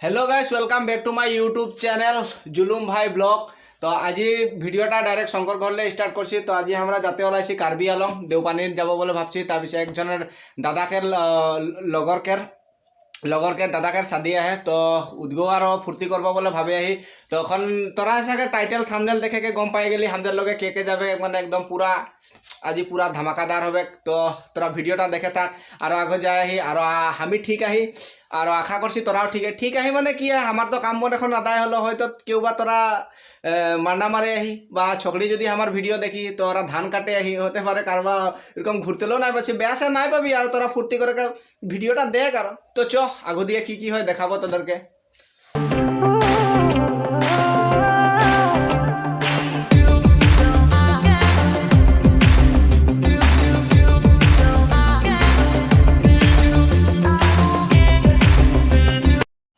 Hello guys welcome back to my YouTube channel Julum भाई blog. तो आज ভিডিওটা ডাইরেক্ট শঙ্কর ঘরলে স্টার্ট করছি। তো আজি আমরা যাতে ওলাইছি কার্বি আলং দেওপানির যাব বলে ভাবছি। তার পিছিয়ে একজনের দাদাকের লগরকে দাদাকের শাদি আহে। তো উদ্গো আর ফুর্তি করব বলে ভাবে আহি। তখন তোরা চাগে টাইটেল থাম্বনেল দেখে গম পাই গেলি আমাদের লগে কে যাবে, মানে একদম পুরা আজি পুরা ধামাকাদার হবে। তো তোরা ভিডিওটা দেখে থাক আর আগে যায় আহি আর আমি ঠিক আহি আর আশা করছি তোরাও ঠিক আহি। মানে কি আমার তো কাম বন এখন আদায় হলো, হয়তো কেউ বা তোরা মান্ডা মারে আহি বা ছকড়ি যদি আমার ভিডিও দেখি তোরা ধান কাটে আহি হতে পারে, কারবা এরকম ঘুরতেলেও নাই পাচ্ছি, বেয়াসা নাই পাবি আর তোরা ফুর্তি করে ভিডিওটা দেখ। আর তো চ আগু দিয়ে কি হয় দেখাবো তোদেরকে।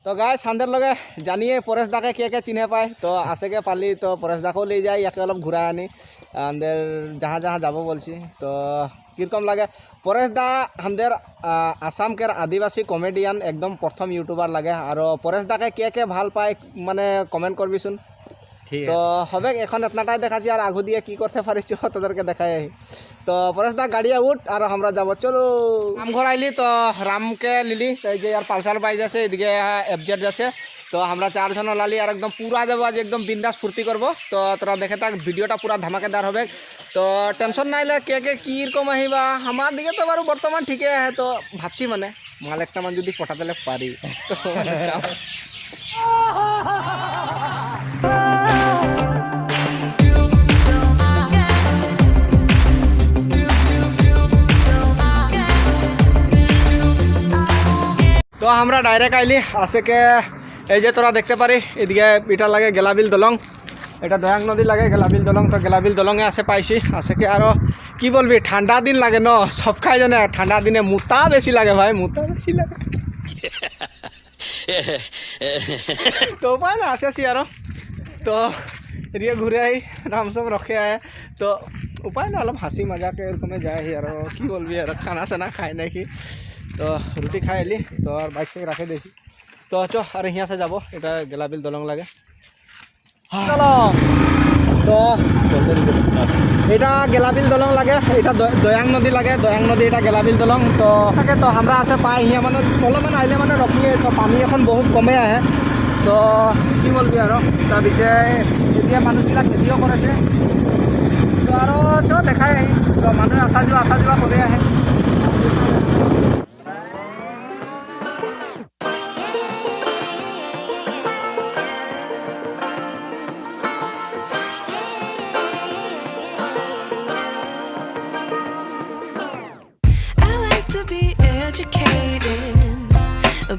তো গাই সান্দের লগে জানিয়ে পরেশ দাকে কে চিনে পায়। তো আসেকে পালি তো পরেশ দাকেও লিয়ে যাই, একে অলপ ঘুরা আনি আমাদের যাহা যাব বলছি। তো কীরকম লাগে পরেশ দা আমাদের আসামকের আদিবাসী কমেডিয়ান একদম প্রথম ইউটিউবার লাগে। আর পরেশ দাকে কে ভাল পায় মানে কমেন্ট করবিশুন। তো হবে এখন এতনাটাই দেখাচ্ছি আর আগু দিয়ে কি করতে পারিস তোদেরকে দেখাই আহি। তো পরেশ দা গাড়িয়ে উঠ আর আমরা যাবো, চলো। রামঘর আইলি তো রামকে লিলি, এই যে আর পালসার বাইক আছে, এদিকে এফজেড আছে। তো আমরা চারজন লালি আর একদম পুরা যাবো, আজ একদম বিন্দাস ফুর্তি করবো। তো তোরা দেখে থাক, ভিডিওটা পুরা ধামাকেদার হবে। তো টেনশন নাইলে কে কীরকম আহিবা, আমার দিকে তো বারো বর্তমান ঠিকই আহে। তো ভাবছি মানে মাল একটা মান যদি পটাতে পারি তো তো আমরা ডাইরেক্ট আইলি আজকে এই যে তোরা দেখতে পারি এদিকে এটা লাগে গেলাবিল দলং, এটা দয়াং নদী লাগে গেলাবিল দলং। তো গেলাবিল দলঙে আসে পাইছি আজকে। আরও কি বলবি ঠান্ডা দিন লাগে ন, সব খাই জানে ঠান্ডা দিনে মুতা বেশি লাগে ভাই, মুতা বেশি লাগে। তো উপায় না আসেছি আরও। তো এদিকে ঘুরে আই রামসম রখে আয়। তো উপায় না অলপ হাসি মজাকে এরকমে যায় আর কি বলবি আর খানা চানা খাই নাকি। তো রুটি খাই এলি তো আর বাইক থেকে রাখে দিয়েছি। তো চ আর হিয়া সে যাব, এটা গেলাবিল দলং লাগে দলং। তো এটা গেলাবিল দলং লাগে, এটা দয়াং নদী লাগে, দয়াং নদী এটা গেলাবিল দলং। তো থাকে তো আমরা আছে পাই হিয়া মানে অলপমান আইলে মানে রখিয়ে। তো পানী এখন বহুত কমে আহে। তো কি বলবি আৰু তাৰ বিষয়ে এতিয়া মানুহবিলাক খেতিও কৰেছে। তো আৰু চ দেখাই আহি তো মানুহে অহা যোৱা কৰি আহে।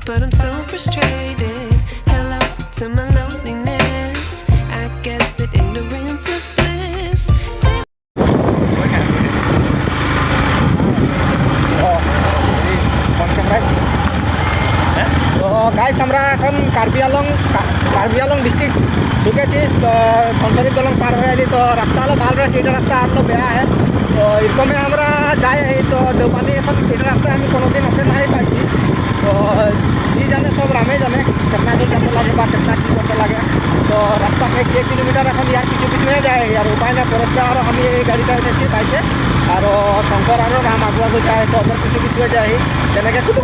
But I'm so frustrated. Hello to my loneliness. I guess that ignorance is bliss. তো গাইস আমরা এখন কার্বি আলং ডিস্ট্রিক্ট ঢুকেছি। তো ধনসরি দলং পার হয়ে আলি। তো রাস্তা হলো ভাল রয়েছে, এটা রাস্তা আরো বেয়া হয়। তো এরকমে আমরা যাই আহি। তো দেওপানি এখন এটা রাস্তায় আমি কোনোদিন ওকে নাই পাইছি। তো जी जाने सब रामे जाने कितना दूर जाते लगे कितना की करते लगे। तो रास्ता में 1 किलोमीटर এখন यार কিছু হয়ে যায় আর উপায় না পড়ছে। আর আমি এই গাড়িটা এনেছি বাইকে আর শঙ্কর আর রাম আগুয়া যায়। তো ওদের কিছু হয়ে যায় যেনেকে কুতু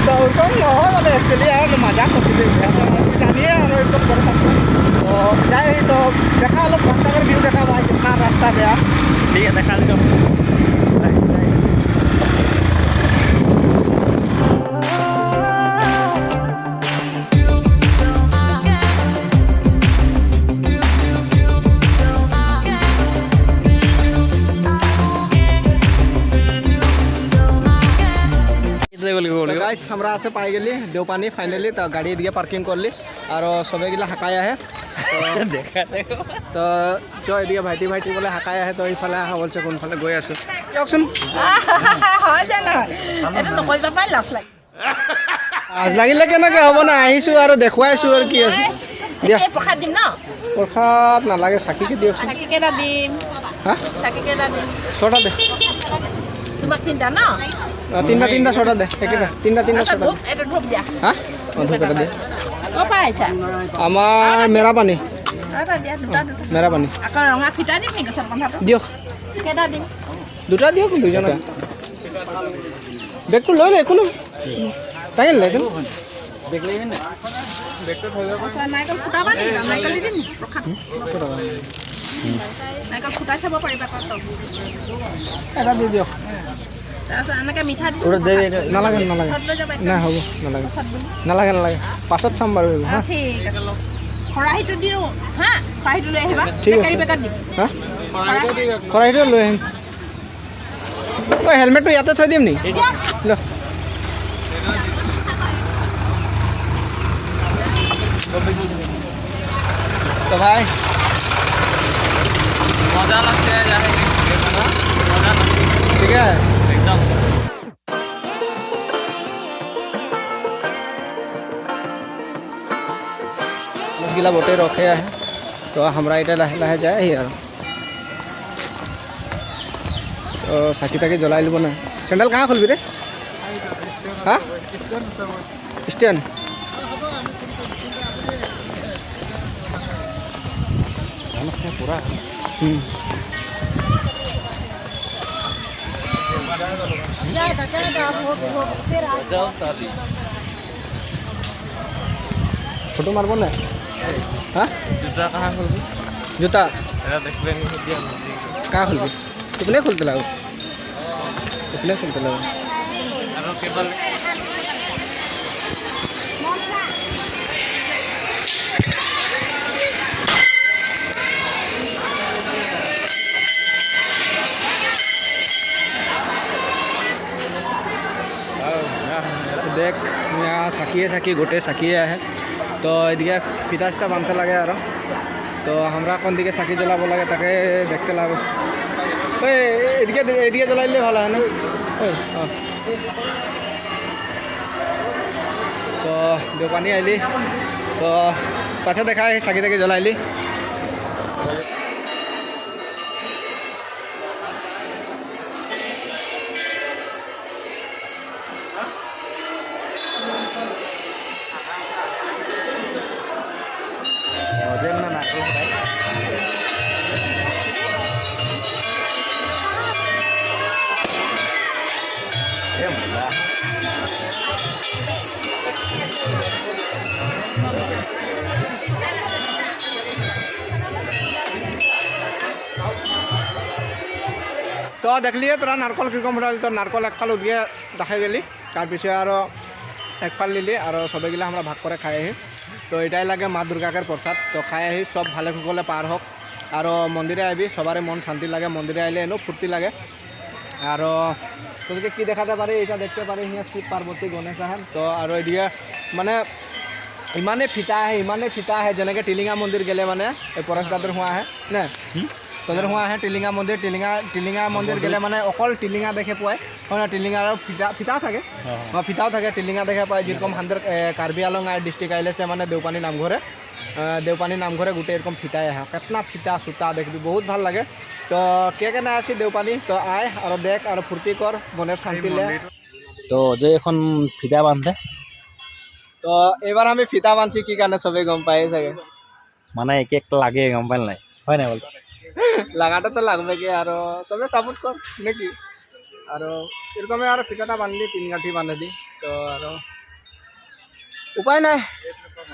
তো ওরকম নহয় মানে একচুয়ালি আর মজা করছিল জানিয়ে আর একদম করে থাকতো। তো যাই তো দেখা হলো রাস্তার ভিউ দেখা ভাই কিतना রাস্তা বেয়া। ঠিক আছে দেখা দিও। গাইস আমরা আছে পাই গেলি দেওপানি ফাইনালি। তো গাড়ি এদিকে পার্কিং করলি আর সবে গিলা হাঁকাই আহে। তো চ এদিকে ভাইটি বলে হাঁকাই আহে। তো এইফালে আহা বলছে কোনফালে গৈ আছো দিয়কচোন। লাজ লাগিলে কেনেকে হ'ব না, আহিছো আৰু দেখুৱাইছো আৰু কি আছে দিয়া। প্ৰসাদ নালাগে, চাকিকে দিয়কচোন। হা 6টা দে। তোমাক তিনিটা ন তিনিটা ছটা দে একেটা তিনিটা ছটা ধূপ এটা ধূপ দিয়া হা ধূপ এটা দে ক'ৰ পৰা আহিছা আমাৰ মেৰাপানী এটা দিয়া দুটা মেৰাপানী আকৌ ৰঙা ফিটা দিম নেকি গছত বন্ধাটো দিয়ক কেইটা দিম দুটা দিয়ক দুইজনকে বেগটো লৈ একো নহয় তাকে একো বেগ লাগিব নাই বেগটো থৈ যাব নাৰিকল ফুটাবা নেকি নাৰিকল দি দিম প্ৰসাদ নাৰিকল ফুটাই চাব পাৰিবা তাত এটা দি দিয়ক তাৰপিছত এনেকৈ মিঠা দি নালাগে লৈ যাবা নাই হ'ব নালাগে পাছত চাম বাৰু হা ঠিক আছে খৰাহীটো দিওঁ হা খৰাহীটো লৈ আহিবা ঠিক আছে। কেৰি বেগত দিম হা খৰাহীটো লৈ আহিম ঐ হেলমেটটো ইয়াতে থৈ দিম নেকি ল तो भाई मजा लगता है जाए ठीक है एकदम मछला बोटे रखे है तो हमरा इटा लाहे लाहे जाए ही यार तो साकी ताकी जलाई लब ना सैंडल कहाँ खुलबी रे हाँ स्टैंड पूरा फोटो मारब ना हाँ जूता कहाँ खुलबी जूता कहाँ खुलबी तुपने खुलते लगो तुपने खुलते लगो देख यहाँ साखिए गोटे साखिए है तो एदिके फिटा चिटा बांधते लगे और तो हमरा कौन दिखे साखी जलाब लगे ताके देखते लगे एदिके जलाइले भल है ना तो देवपानी आइली तो पाछे देखा साखी ताकी जलाइली तो देखलिए तोरा नारकल किरकम उठाली तो नारकल एकफाल उदिए देखाई गली तार पिछे और एकफाल लिली और सबेगिला हमरा भाग करे खाई आही तो एटाई लगे माँ दुर्गाकर प्रसाद तो खाई आही सब भाले कुशले पार हक और मंदिरे आबी सबारे मन शांति लगे मंदिरे आइले एनो फूर्ति लगे और तुमके कि देखाते पारे এটা देखते पारे हिया शिव पार्वती गणेश है तो और एदिके माने इमाने फिटा है जेनेके टिलिंगा मंदिर गेले माने परेश दादर हुआ है ना तोদের हुआ है टिलिंगा मंदिर गेले माने अकल टिलिंगा देखे पाए ना टिलिंगा फिटा থাকে फिटाओ থাকে टिलिंगा देखे पाए जेरकम हान्देर कार्बी आलং डिस्ट्रिक्ट आइले से माने देवपानी नामघरे गोटे एरकम फिटाई है कितना फिटा सूता देखबी बहुत भल लगे तो के ना आसी देवपानी तो आए और देख और फूर्ति कर मनेर शांति ले तो जे এখন ফিতা বাঁধে तो एबार आमी फिटा बांधছি কি কারণে সবে গম পাই सके মানে এক একটা লাগে গম পাল নাই হয় না বল লাগাটা তো লাগবে কি আর সবে সাপোর্ট কর নাকি আর এরকম আর ফিটাটা বাঁধলি 3 গাঁঠি বাঁধে দি তো আর উপায় নাই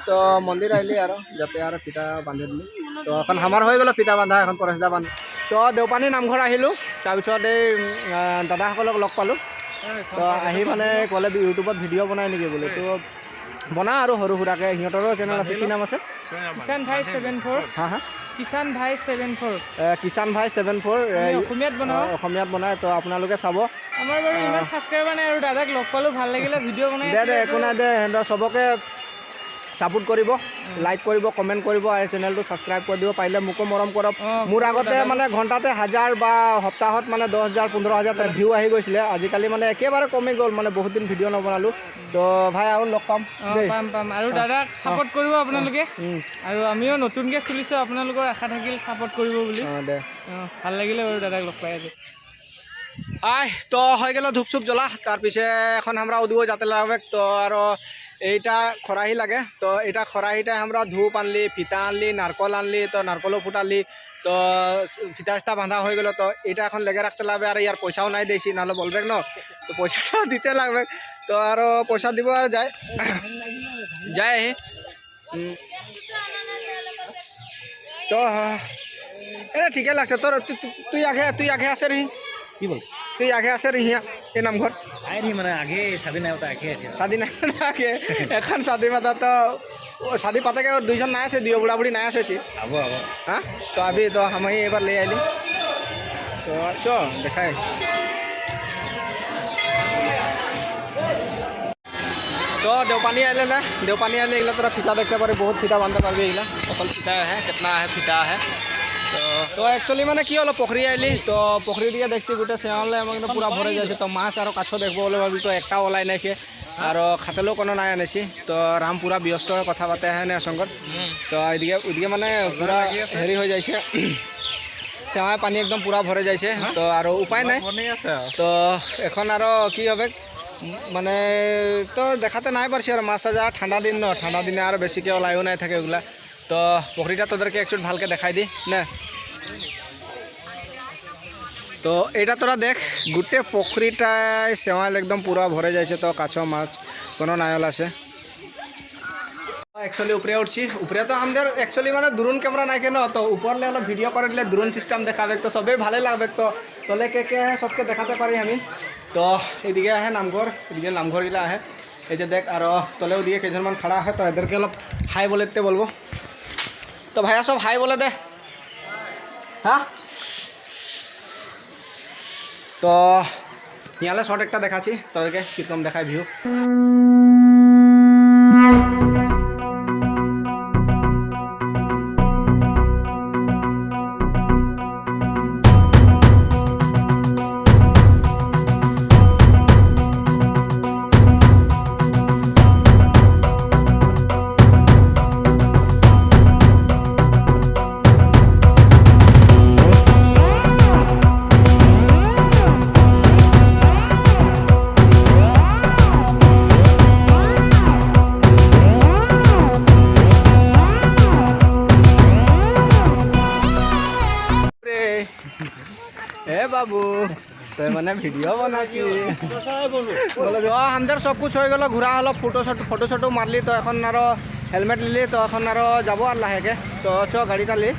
তো মন্দির আইলি আর যাতে আর ফিটা বাঁধি দিলি তো এখন আমার হয়ে গেল ফিটা বাঁধা এখন পরেশদা বাঁধ তো দেওপানী নামঘৰ আহিলোঁ তাৰপিছত এই দাদাসকলক লগ পালোঁ তো আহি মানে ক'লে ইউটিউবত ভিডিঅ' বনাই নেকি বোলে তো বনা আৰু সৰু সুৰাকৈ সিহঁতৰো চেনেল আছে কি নাম আছে কিষাণ ভাই 74 হা হা কিষাণ ভাই 74 কিষাণ ভাই 74 অসমীয়াত বনায় তো আপোনালোকে চাব আমাৰ বাৰু ইমান সাবস্ক্ৰাইবাৰ নাই আৰু দাদাক লগ পালোঁ ভাল লাগিলে ভিডিঅ' বনাই দে একো নাই দে সিহঁতৰ চবকে সাপোর্ট করব লাইক করব কমেন্ট করব আর চ্যানেলটো সাবস্ক্রাইব করে দিব পাইলে মোকো মরম করব মোর আগতে মানে ঘন্টাতে 1000 বা সপ্তাহত মানে 10000 15000 ভিউ আহি গৈছিলে আজিকালি মানে একেবারে কমে গ'ল মানে বহুত দিন ভিডিও নবনালো তো ভাই আৰু লগ পাম পাম আৰু দাদাক সাপোর্ট কৰিব আপোনালোকে আৰু আমিও নতুনকৈ খুলিছো আপোনালোকৰ আশা থাকিল সাপোর্ট কৰিব বুলি দে ভাল লাগিলে বাৰু দাদাক লগ পাই আজি তো হয়ে গেল ধূপ চুপ জ্বলা তারপিছে এখন আমরা উদিব যাতে লাগবে তো আর এইটা খরাহি লাগে তো এটা খরাহিটা আমরা ধূপ আনলি ফিতা আনলি নারকল আনলি তো নারকলও ফুটালি তো ফিতা ফিতা বাঁধা হয়ে গেল তো এটা এখন লেগে রাখতে লাগবে আর ইয়ার পয়সাও নাই দিয়েছি নাহলে বলবে না তো পয়সাটা দিতে লাগবে তো আর পয়সা দিব আর যায় যায় তো এটা ঠিকই লাগছে তোর তুই আগে আসে রহি কি বল তুই আগে আসে রহি এই নামঘর আই নি মানে আগে শাদি নাই ওটা আগে শাদি নাই আগে এখন শাদি পাতা তো शादी पाता के दुईजन ना से दियो बुढ़ा बुढ़ी ना से अब अब हाँ तो अभी तो हम ही एक बार ले आइली तो चो देखाए तो देवपानी आइले ना देवपानी आइले एगला तोरा फीता देखते पारे बहुत फीता बांधते पारबे एगला अकल फीता है कितना है फीता है तो एक्चुअली माने कि हलो पोखरी आइली तो पोखरी दिए देखছি গোটে সেওয়ালে আমাকে পুরা ভরে যাচ্ছে তো মাছ আর কাছ দেখবো বলে ভাবি তো একটা ওলাই নাই কে আর খাতেলেও কোনো নাই আনিছি তো রাম পুরা ব্যস্ত হয়ে কথা পাতে আহে না শঙ্কর তো ওইদিকে মানে পুরা হেৰি হৈ যাইছে সেওয়ায় পানি একদম পুরা ভরে যাইছে তো আর উপায় নাই তো এখন আর কি হবে মানে তো দেখাতে নাই পারছি আর মাছ যা ঠান্ডা দিন ন ঠান্ডা দিনে আর বেশিকে ওলাইও নাই থাকে ওগুলা তো পুকুরিটা তোদেরকে একটু ভালকে দেখাই দি না তো এটা তোরা দেখ গোটে পুকুরিটায় সেওয়াল একদম পুরা ভরে যাইছে তো কাছ মাছ কোনো নায়ল আছে एक्चुअली ऊपरे उठছি ऊपरे तो हमारे एक्चुअली माने द्रोन कैमरा ना के न तो ऊपर ले वीडियो करे ले द्रोन सिस्टम देखाबे तो सबे भाले लागबे तो तले के है सबके देखाते पारी हमी तो एदिके है नामघर एदिके नामघर गिला है এই যে দেখ আর তলেও দিয়ে কেজনমান खड़ा है तो এদেরকে অলপ হাই বলেতে বলবো তো ভাইয়া সব হাই বলে দে হ্যাঁ তো ইয়ালে শর্ট একটা দেখাচ্ছি তোদেরকে কিরকম দেখায় ভিউ बाबू तो मैंने वीडियो बनाची बोलो हमारे सब कुछ हो गल घूरा हल फोटो शटो मारली तो एन और हेलमेट लिली तो एन और যাব और लाहेके तो च गाड़ीटा ली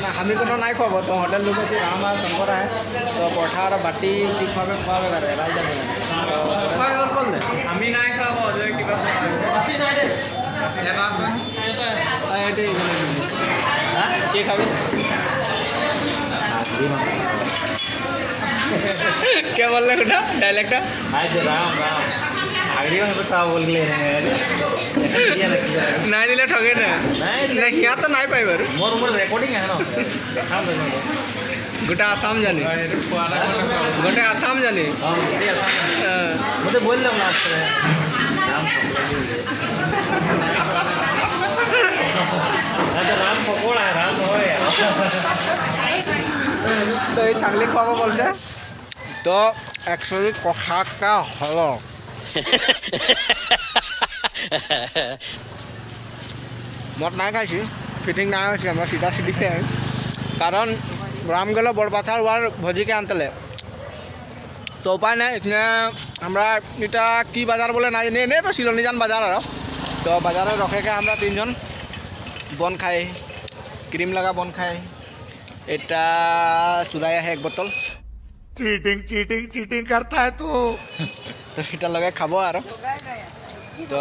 ना हमी को ना खुआब तो होटेल लोग राम और शंकर है तो पठा और बाटी की खुआबे खुआबे আমি নাই খাব কি খাবি क्या बोल रहे बेटा डायलेक्ट आज राम राम आगरी में बता बोल ले नहीं दिले ठगे ना नहीं यहाँ तो नहीं पाई बार मोर मोर रिकॉर्डिंग है ना काम दे गोटा आसाम जाने गोटे आसाम जाने मुझे बोल दो ना राम पकोड़ा है राम हो तो ये चांगली खुआब बोलছে तो एक्चुअली कथाटा हलो मत ना खाई फिटिंग ना हमें सीधा सीधी कारण राम गलो बड़पाथार वार भोजी के आनते तो उपाय ना इतने हमारा इटा की बाजार बोले ना नहीं तो सिलोनी जान बाजार और तो बाजार रखे के हमारा 3 जन बन खाए क्रीम लगा बन खाए एटा चुदाया है 1 बोतल चीटिंग चीटिंग चीटिंग करता है तू तो इटा लगे खाब और तो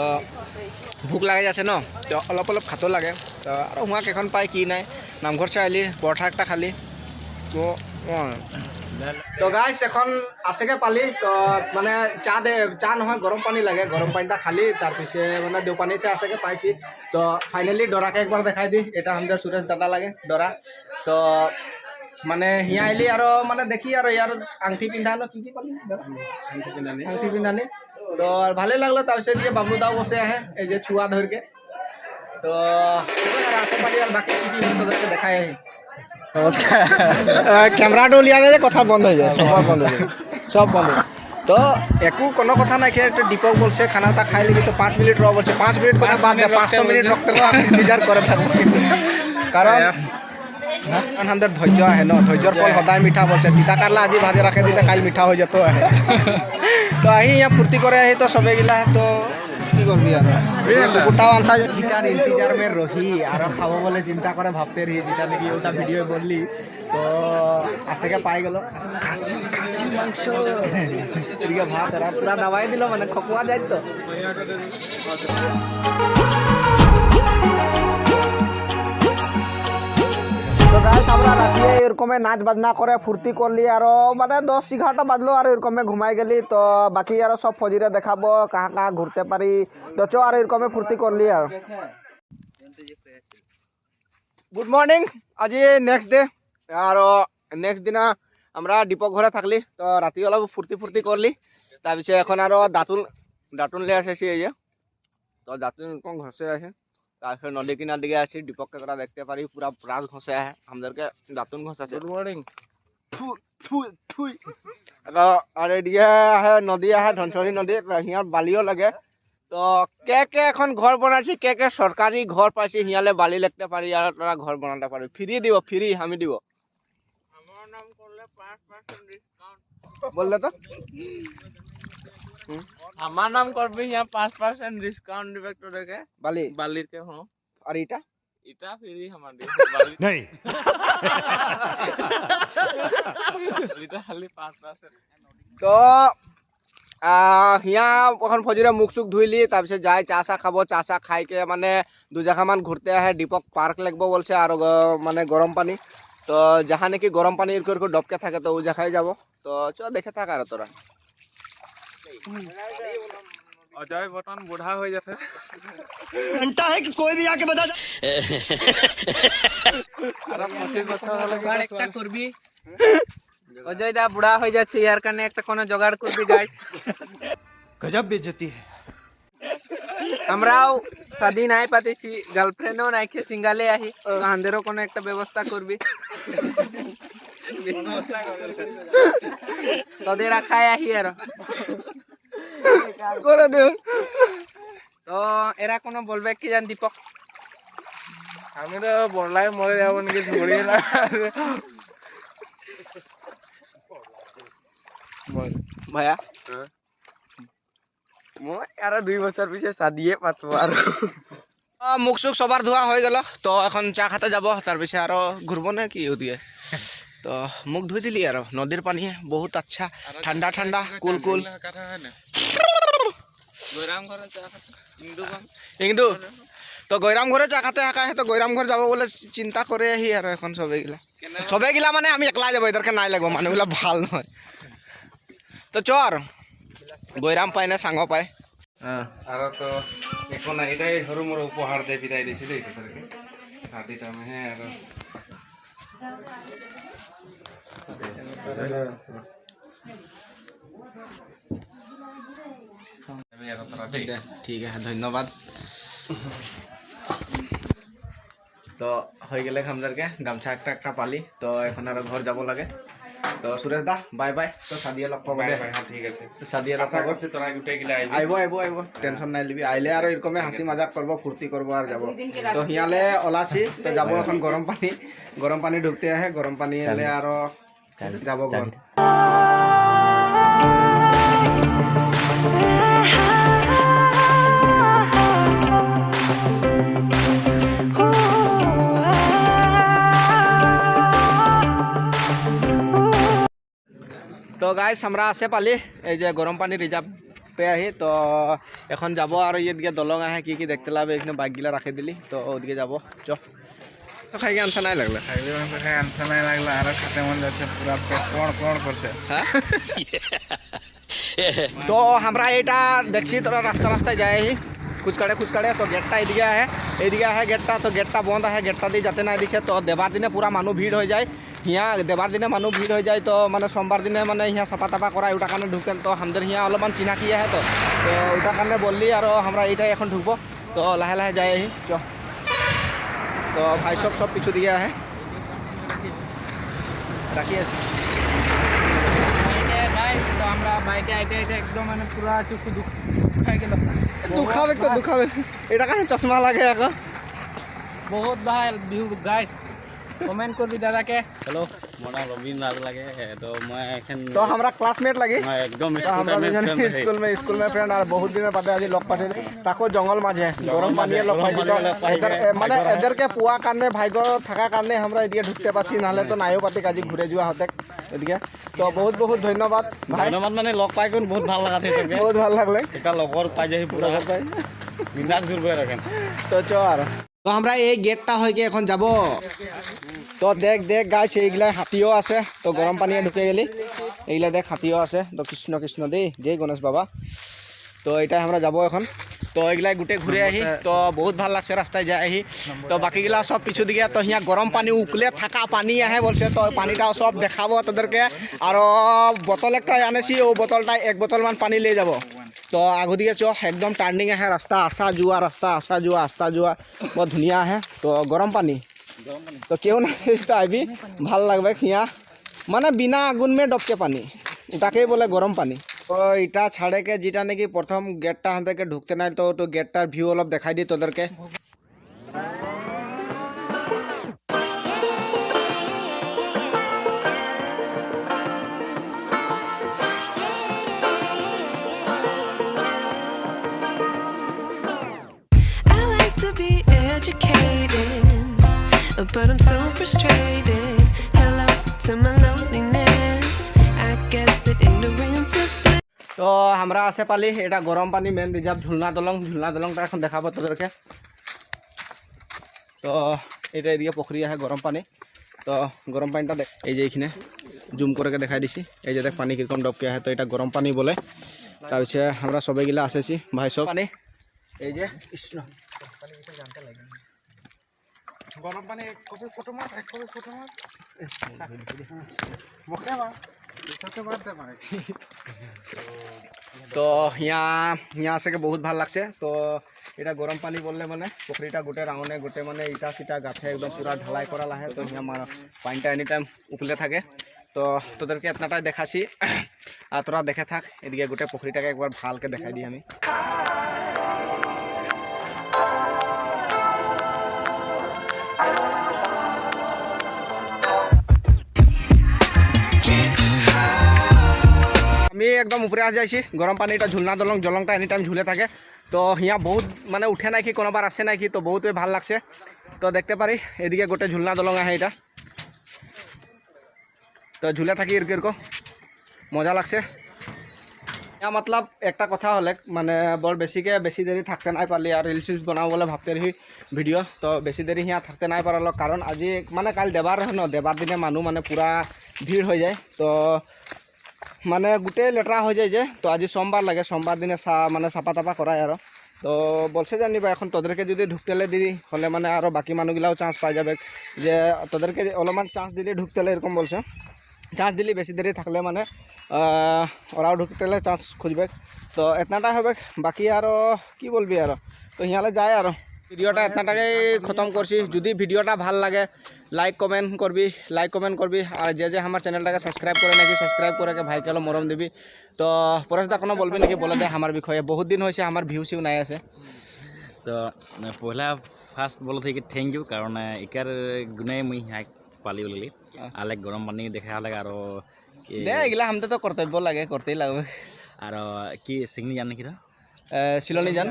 भूक लगे जाছে न तो अलप अलप खातो लगे तो और हुआ केखन पाई कि ना नामघर से आइली पराठा एक खाली तो गाइस এখন আছেগে পালি তো মানে চা নহয় গরম পানি লাগে গরম পানিটা খালি তার পিছে মানে দেওপানি সে আছেগে পাইছি তো ফাইনালি ডরাকে একবার দেখাই দি এটা আমাদের সুরেশ দাদা লাগে ডরা তো মানে হিয়া আইলি আর মানে দেখি আর ইয়ার আংটি পিন্ধানো কি পালি আংটি পিন্ধানি তো আর ভালো লাগলো তার পিছে যে বাবলু দাও বসে আহে এই যে ছুয়া ধরকে তো আসে পালি আর বাকি কি তোদেরকে দেখাই আহি ক্যামেরাটা উলিয়ালে যে কথা বন্ধ হয়ে যায়, সব বন্ধ হয়ে যায়, সব বন্ধ। তো একু কোনো কথা নাই, খেয়ে একটা দীপক বলছে খানাটা খাই লিবি তো 5 মিনিট রহ বলছে, 5 মিনিট কথা বাদ দে, 500 মিনিট রখতে আমি ইন্তজার করে থাকবো কিন্তু, কারণ আমাদের ধৈর্য আহে ন, ধৈর্যর ফল সদায় মিঠা বলছে। তিতা কারলা আজি ভাজে রাখে দিলে কাল মিঠা হয়ে যেত আহে। তো আহি ইয়া ফুর্তি করে আহি তো সবে গিলা তো কি করবি আর কুকুরটাও আনসা চিটার ইন্তজার মে রহি আর খাবো বলে চিন্তা করে ভাবতে রহি, যেটা নাকি ওটা ভিডিও বললি তো আজকে পাই গেল খাসি মাংস এদিকে ভাত এরা পুরা দাবাই দিল, মানে খকুয়া যায় তো। তো গাইস আমরা রাতে এরকমে নাচ বাজনা করে ফুর্তি করলি আর মানে 10-11টা বাজলো আর এরকমে ঘুমাই গেলি। তো বাকি আর সব ফজিরে দেখাবো কাহা কাহা ঘুরতে পারি, তো চো আর এরকমে ফুর্তি করলি আর। গুড মর্নিং, আজি নেক্সট ডে আর নেক্সট দিনা আমরা দীপক ঘরে থাকলি, তো রাতি অলপ ফুর্তি করলি। তাৰপিছত এখন আর দাঁতুন লে আসে এই যে, তো দাঁতুন এরকম ঘষে আসে। তারপরে নদী কিনার দিকে আছি, দীপককে তোরা দেখতে পারি পুরা ব্রাশ ঘষে আহে, আমাদেরকে দাঁতুন ঘষাছে। Good morning. আর এদিকে আহে নদী আহে, ধনচৰী নদী, হিয়ার বালিও লাগে। তো কে এখন ঘর বানাইছি, কে সরকারি ঘর পাইছি, হিয়ালে বালি লাগতে পারি আর তোরা ঘর বানাতে পারি। ফ্রি দিব, ফ্রি আমি দিব। বললে তো আমার নাম করবি यहाँ 5% डिस्काउंट दिबे तोरे बाली के हो। और इटा फ्री हमार दे नहीं इटा खाली 5%। তো হিয়া এখন ফজিরে মুখ চুখ ধুইলি, তাৰপিছত যাই চাহ চাহ খাব, চাহ চাহ খাইকে মানে 2 জায়গামান ঘুরতে আহে। দীপক পার্ক লাগবো বলছে আর মানে গরম পানি, তো যাহা নাকি গরম পানি এরকম ডবকে থাকে তো ও জায়গায় যাব। তো চ দেখে থাক আর তোরা। अजय बटन बूढ़ा हो जाते घंटा है कि कोई भी आके बता दे। একটা করবি অজয় দা বুড়া হয়ে যাচ্ছে, ইয়ার কারণে একটা কোন জোগাড় করবি গাইস। गजब बेइज्जती है। আমরাও শাদি নাই পাতেছি, গার্লফ্রেন্ডও নাই, কে সিঙ্গালে আহি, তো আন্দেরও কোনো একটা ব্যবস্থা করবি। তোদের রাখায় আহি আর তো এরা কোনো বলবে কি জান দীপক? আমি তো বললাই মরে যাবো নাকি ধরে না ভাইয়া। মই আর 2 বছর পিছে শাদিয়ে পাতবো আর মুখ চুখ সবার ধোয়া হয়ে গেল, তো এখন চা খাতে যাব, তাৰপিছত আর ঘুরবো না কি ওদিকে। তো মুখ ধুই দিলি আর নদীর পানি বহুত আচ্ছা, ঠান্ডা ঠান্ডা কুল কুল। কিন্তু তো গৈরাম ঘরে চা খাতে হাকা, তো গৈরাম ঘর যাব বলে চিন্তা করে আহি আর এখন সবে গিলা মানে আমি একলা যাবো, এদেরকে নাই লাগবো, মানুষগুলা ভাল নয়। তো চ আর গৈরাম পাই না সাঙ্গ পায়। আর তো এখন এটাই সরু মোর উপহার দিয়ে বিদায় দিয়েছিল এই তাদেরকে শাদিটা মে। হ্যাঁ ঠিক আছে, ধন্যবাদ। তো হয়ে গেলে আমাদেরকে গামছা একটা পালি, তো এখন আর ঘর যাব লাগে। তো সুরেশ দা বাই বাই, তো সাদিয়ে লগ পাবো। ঠিক আছে, সাদিয়ে আশা করছি তোরা গোটাই গিলা আইব, টেনশন নাই লিবি। আইলে আর এরকমে হাসি মজাক করবো, ফুর্তি করবো আর যাব। তো হিয়ালে ওলাছি, তো যাব এখন গরম পানি ঢুকতে আহে, গরম পানি এলে আর যাব ঘর। তো গাইস আমরা আছে পালি এই যে গরম পানি রিজার্ভ পে আহি, তো এখন যাব আর এদিকে দলং আহে, কি কি দেখতে লাগবে এখানে বাইকগুলা রাখি দিলি, তো ওদিকে যাব। চ খাই আনসা নাই লাগলে, আনসা নাই লাগলো আর খেতে মন যাচ্ছে, পুরা পেট কোণ করছে। হ্যাঁ তো আমরা এটা দেখছি তোরা রাস্তায় যায় খুচকাড়ে তো গেটটা এদিকে আহে গেটটা, তো গেটটা বন্ধ আহে, গেটটা দিয়ে যাতে নাই দিছে। তো দেবার দিনে পুরা মানুষ ভিড় হয়ে যায়, হিয়া দেবার দিনে মানুষ ভিড় হয়ে যায়। তো মানে সোমবার দিনে মানে হিয়া চাপা তাপা করা ওটার কারণে ঢুকেন, তো আমাদের হিয়া অলপমান চিনাকি আহে, তো ওটার কারণে বললি আর আমরা এইটাই এখন ঢুকবো। তো লাহে লাহে যাই আহি চ। তো ভাই সব পিছু দিকে আহে। রাখি আছি তো আমরা বাইকে আইতে আইতে একদম মানে পুরা চুক্তি দুঃখ খাই গেল দুখাবে তো দুখাবে এটা কারণে চশমা লাগে আকৌ বহুত ভাল ভিউ গাইজ কমেন্ট করবি দাদাকে হেল্ল' মোৰ নাম ৰবীন ৰাজ লাগে তো মই এখন তো আমরা ক্লাসমেট লাগি মই একদম তো আমরা দুজনে স্কুল মে ফ্রেন্ড আর বহুত দিনের বাদে আজি লগ পাইছিল তাকো জঙ্গল মাঝে গরম পানিয়ে লগ পাইছিল মানে এদেরকে পোৱা কাৰণে ভাগ্য থাকা কাৰণে আমরা এদিকে ঢুকতে পারছি নাহলে তো নাইও পাতি কাজি ঘুরে যোৱা হতে এদিকে তো বহুত বহুত ধন্যবাদ ভাই ধন্যবাদ মানে লগ পাই কোন বহুত ভাল লগা থাকে বহুত ভাল লাগলে এটা লগৰ পাই যাই পুৰা বিন্দাস ঘুরবে রাখেন তো চল তো আমরা এই গেটটা হইকে এখন যাব তো দেখ দেখ গাইছ এইগুলা হাতীও আছে তো গরম পানিয়ে ঢুকে গেলি এইগুলা দেখ হাতীও আছে তো কৃষ্ণ কৃষ্ণ দেই জয় গণেশ বাবা তো এটা আমরা যাব এখন তো এইগুলা গোটে ঘুরে আহি তো বহুত ভাল লাগছে রাস্তায় যাই আহি তো বাকিগুলা সব পিছু দিকে তো হিয়া গরম পানি উকলে থাকা পানি আহে বলছে তো পানিটাও সব দেখাবো তোদেরকে আর বোতল একটা আনেছি ও বোতলটা 1 বোতল মান পানি লিয়ে যাব তো আগদিকে চ একদম টার্নিং আহে রাস্তা আসা যোৱা বহুত ধুনীয়া আহে তো গরম পানি তো কেউ না আইবি ভাল লাগবে হিয়া মানে বিনা আগুন মে ডবকে পানি ওটাকেই বলে গরম পানি তো এটা ছাড়েকে যেটা নাকি প্রথম গেটটা হাতে ঢুকতে নাই তো তো গেটটার ভিউ অলপ দেখাই দিই তোদেরকে I like to be educated, but I'm so frustrated. Hello to my loneliness. I guess that ignorance is bliss. তো আমরা আসে পালি এটা গরম পানি মেন রিজার্ভ ঝুলনা দলংটা এখন দেখাবো তোদেরকে তো এটা এদিকে পুকুরি আহে গরম পানি তো গরম পানিটা দেখ এই যে এইখানে জুম করে দেখাই দিছি এই যে দেখ পানি কিরকম ডবকে আহে তো এটা গরম পানি বলে তারপরে আমরা সবাই গিলা আসেছি ভাই সব পানি এই যে কৃষ্ণ গরম পানী কবি ফটো মাৰ তো হিয়া से बहुत ভাল লাগছে তো এটা গরম পানি বললে মানে পুকুরিটা গোটে রাউন্ডে গোটে মানে ইটা সিটা গাছে একদম পুরা ঢালাই করা লাহে তো হিয়া পানিটা এনি টাইম উপলে থাকে তো তোদেরকে এতনাটাই দেখাছি আর তোরা দেখে থাক এদিকে গোটে পুকুরিটাকে একবার ভালকে দেখাই দিই আমি আমি একদম উপরে আস যাইছি গরম পানিটা ঝুলনা দলংটা এনি টাইম ঝুলে থাকে তো হিয়া বহুত মানে উঠে নাকি কোনোবার আসে নাকি তো বহুতই ভাল লাগছে তো দেখতে পারি এদিকে গোটে ঝুলনা দলং আহে এটা তো ঝুলে থাকি এরকম মজা লাগছে ইয়া মতলব একটা কথা হলে মানে বৰ বেছি দেরি থাকতে নাই পারলি আর রিলস বনাবো বলে ভাবতে রহি ভিডিও তো বেশি দেরি হিয়া থাকতে নাই পারলো কারণ আজি মানে কাল দেবার ন দেবার দিনে মানুষ মানে পুরা ভিড় হয়ে যায় তো মানে গোটে লেটরা হয়ে যায় যে তো আজি সোমবার লাগে সোমবার দিনে মানে চাপা তাপা করায় আর তো বলছে জানিবা এখন তোদেরকে যদি ঢুকতেলে দিদি হলে মানে আরও বাকি মানুষগুলাও চান্স পাই যাবে যে তোদেরকে অলপমান চান্স দিলে ঢুকতেলে এরকম বলছে চান্স দিলে বেশি দেরি থাকলে মানে ওরাও ঢুকতেলে চান্স খুঁজবে তো এতনাটাই হবে বাকি আর কি বলবি আর তো হিয়ালে যায় আর ভিডিওটা এতনাটাকেই খতম করছি যদি ভিডিওটা ভাল লাগে লাইক কমেন্ট করবি আর যে আমার চ্যানেলটাকে সাবস্ক্রাইব করে নাকি সাবস্ক্রাইব করে ভাইকে হলো মরম দিবি তো পরেশদা কোনো বলবি নাকি বলে দে আমার বিষয়ে বহুত দিন হয়েছে আমার ভিউ সিউ নাই আছে তো পহিলা ফার্স্ট বলো থেকে থ্যাংক ইউ কারণ ইকার গুণে মুই হাইক পালি বলি আলেক গরম পানি দেখা আলেক আর দে এগুলা হামতে তো কর্তব্য লাগে করতেই লাগবে আর কি সিগনি জান নাকি শিলনি যান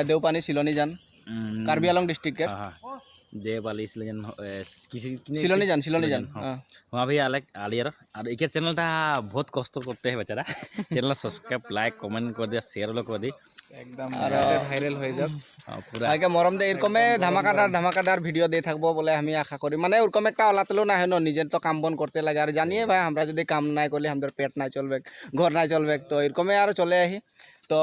দেওপানি শিলনি যান কার্বি আলং ডিস্ট্রিক্টের দেওপালি শিলনি যান वहाँ भी अलग आलियर और एक चैनलটা बहुत कष्ट करते हैं बेचारा चैनल सब्सक्राइब लाइक कमेंट कर दिया शेयर कर दी একদম ভাইরাল হয়ে যাক পুরা আগে মরম দে এরকমে ধামাকাদার ভিডিও দিয়ে থাকবো বলে আমি আশা করি মানে ওরকম একটা অলাতলো না হয় নিজের তো কাম বন করতে লাগে আর জানিয়ে ভাই আমরা যদি কাম নাই করলে আমাদের পেট নাই চলবে ঘর নাই চলবে তো এরকমে আর চলে আহি তো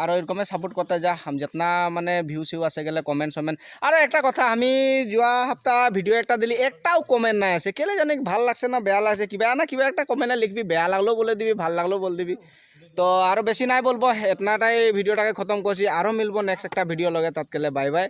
আর এরকমে সাপোর্ট করতে যা যেতনা মানে ভিউ সিউ আছে গেলে কমেন্ট সমেন্ট আর একটা কথা আমি যোৱা সপ্তাহ ভিডিও একটা দিলি একটাও কমেন্ট নাই আছে কেলে জানি ভাল লাগছে না বেয়া লাগছে কিবা একটা কমেন্টে লিখবি বেয়া লাগলেও বলে দিবি ভাল লাগলেও বলে দিবি তো আরও বেশি নাই বলবো এতনাটাই ভিডিওটাকে খতম করছি আরও মিলবো নেক্সট একটা ভিডিও লগে তাতকেলে বাই বাই